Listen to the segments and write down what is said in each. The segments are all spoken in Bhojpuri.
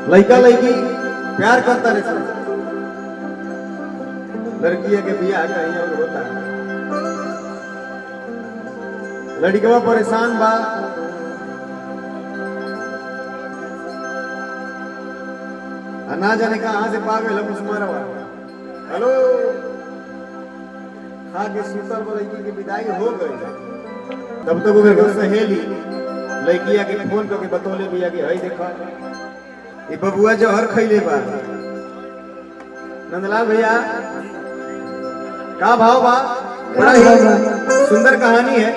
लड़का लड़की प्यार करता रहे सब, लड़की के बियाह कहीं और होता है, लड़कवा परेशान बा, ना जाने कहां से पागल है मुस्मरवा। हेलो खा के सुतल लड़की की विदाई हो गई, तब तक वो सहेली लड़किया के फोन करके बतौले बिया कि हई देखा ये बबुआ जहर खैले बा। नंदलाल भैया का भाव बा, बड़ा ही सुंदर कहानी है।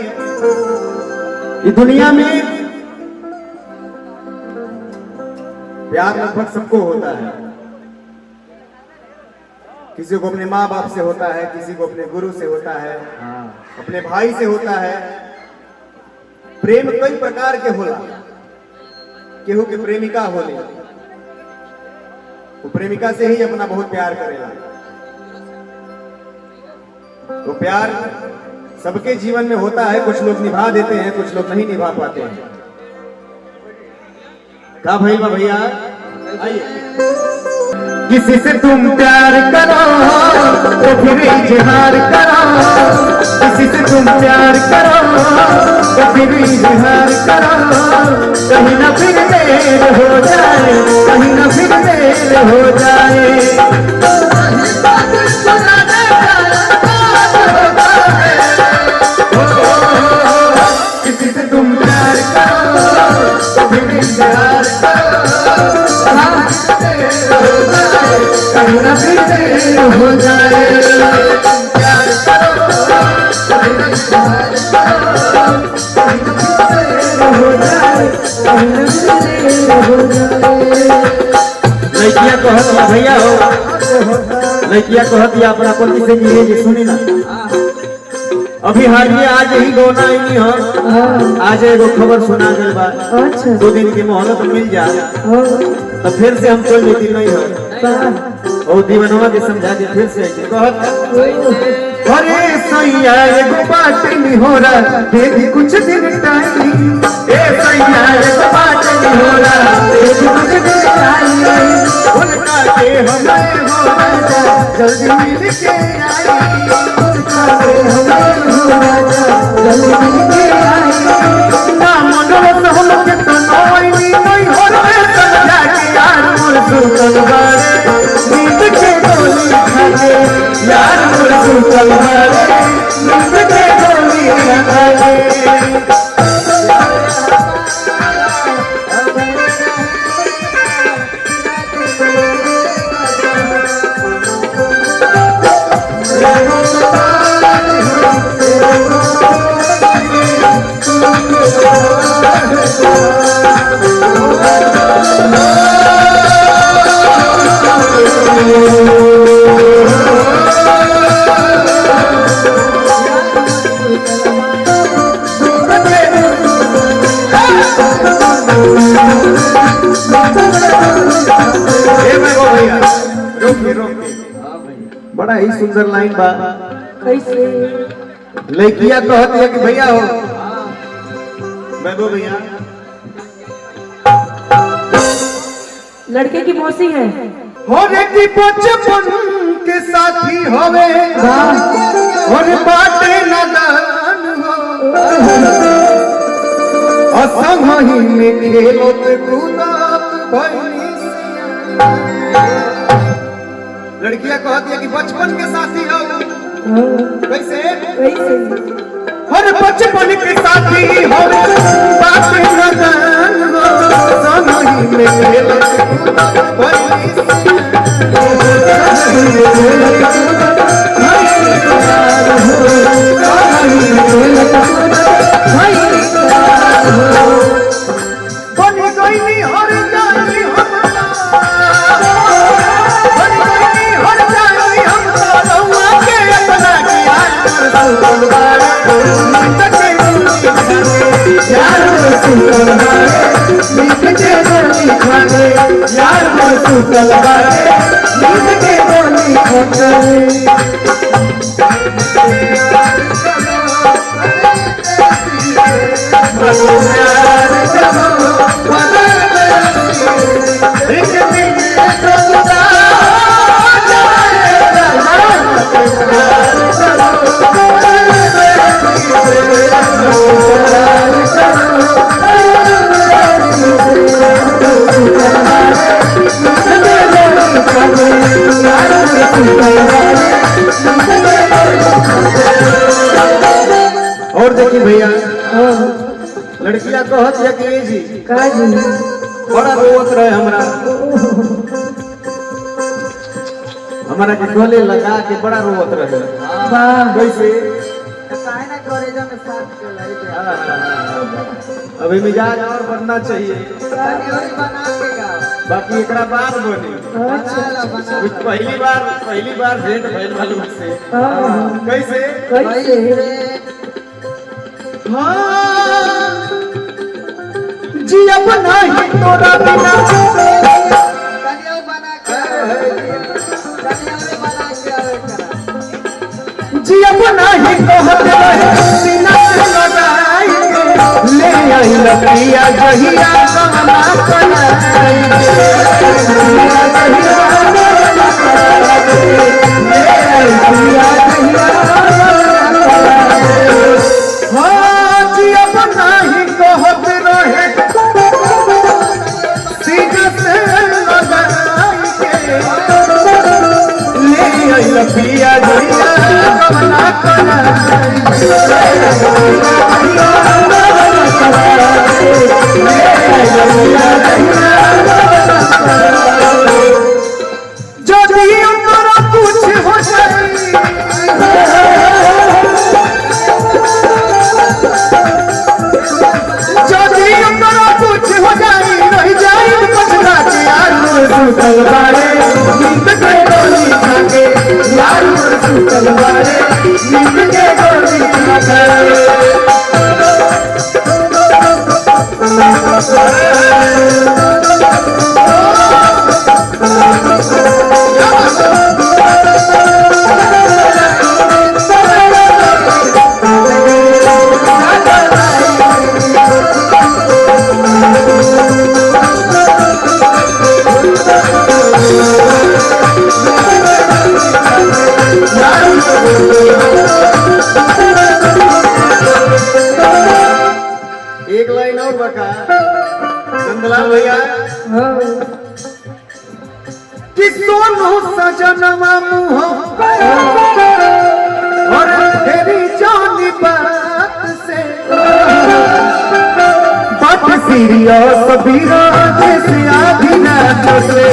ये दुनिया में प्यार लगभग सबको होता है, किसी को अपने माँ बाप से होता है, किसी को अपने गुरु से होता है, अपने भाई से होता है। प्रेम कई प्रकार के होला, केहू के प्रेमिका होले, वो प्रेमिका से ही अपना बहुत प्यार करेला। तो प्यार सबके जीवन में होता है, कुछ लोग निभा देते हैं, कुछ लोग नहीं निभा पाते हैं। का भाई बा भैया, आइए। किसी से तुम प्यार करो तो फिर इजहार करो, किसी से तुम प्यार करो तो फिर इजहार करो, कहीं ना फिर देर हो जाए, कहीं ना फिर देर हो जाए। किसी से तुम प्यार करो तो फिर इजहार करो, कहीं ना फिर देर हो जाए। प्यार करो कहीं ना इजहार करो, कहीं ना फिर देर हो जाए, कहीं ना फिर देर हो जाए। लड़किया कहत भैया हो, लड़किया कहत अपना पति से मिले जी, सुनी ना अभी हाल ही आज ही गोना ही हो, आज एगो खबर सुना गई बा, 2 दिन की मोहलत मिल जा तो फिर से हम चल लेती नहीं हो, और दीवानवा के समझा के फिर से कहत अरे सैया एगो बात नहीं हो रहा, दे कुछ दिन टाइम, ए सैया एगो बात नहीं हो रहा, दे कुछ दिन टाइम, उनका के हमें हो राजा जल्दी मिल के आई, उनका के हमें हो राजा जल्दी मिल के आई। ना मनोरथ हम के तो नोई नहीं हो रे, समझा के यार मोर सुतल बारे, नींद के गोली खा के यार मोर सुतल बारे, नींद के गोली खा के। बड़ा ही सुंदर लाइन बा, कैसे लड़किया कहती है कि भैया हो, मैं वो भैया लड़के की मौसी है, हो रे की बचपन के साथी होवे, और बाटे नादान हो, असंग ही में खेलोत कूदत भइनी सिया। लड़कियां कहती है कि बचपन के साथी हो, कैसे हर बचपन के साथी हो, बात नादान हो, समझ में खेलत भइनी यार नींद के गोली खा जाए और देखिए भैया लड़कियां कहत है कि जी का जी बड़ा रोवत रहे हमारा के गले लगा के बड़ा रोवत रहे वाह कैसे ना कॉलेज में साथ के लाई अभी मिजाज और बनना चाहिए थे बना के गाओ बाकी एकरा बाद बनी अच्छा कुछ पहली बार भेंट भइल मालूम से हाँ कैसे कैसे हाँ जी अब नहीं तोरा बिना कनिया बना के बना के आवे करा जी अब नहीं कहत रहे सीना से लगाई के ले आई लपिया जहिया कमला कलाई हाँ जी अब नहीं कहत रहे सीना से लगाई के ले आई लपिया जहिया कमला जदि ओकरा कुछ हो जाए जदि ओकरा कुछ हो जाए रह जाए पछला के यार सुतल बारे नींद के गोली खा के यार सुतल बारे नींद के गोली खा के एक लाइन और बका नंदलाल भैया कि सोनू सजनवा मुँह और तेरी जानी बात से बात सीरियस बीरा जैसे आधिनाथ से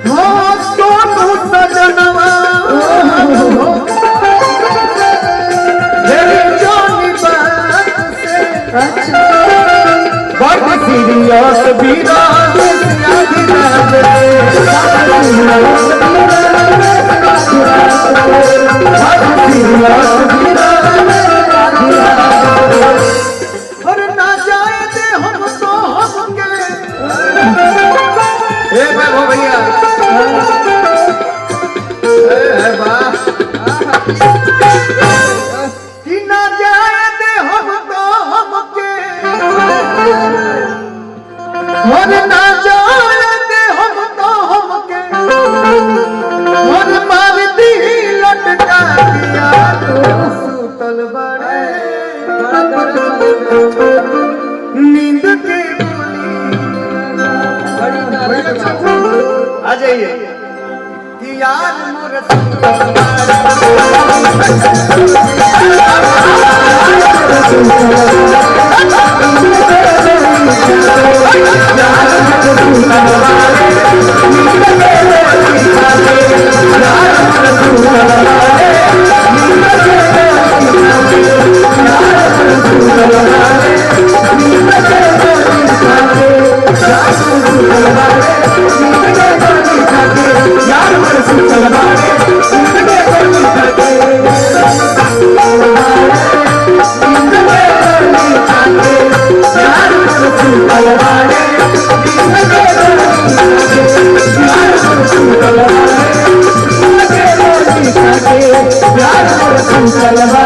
हाँ सोनू सजनवा तेरी जानी बात से बात सीरियस बीरा जैसे आधिनाथ और ना जाए दे हम तो हमके ए बाबू भैया ए वाह कि ना जाए दे हम तो हमके और ना जाए दे हम तो हमके और मार दी लटका दिया तो सुतल बड़े नींद के आ जाइए कि यार मोर यार गलबा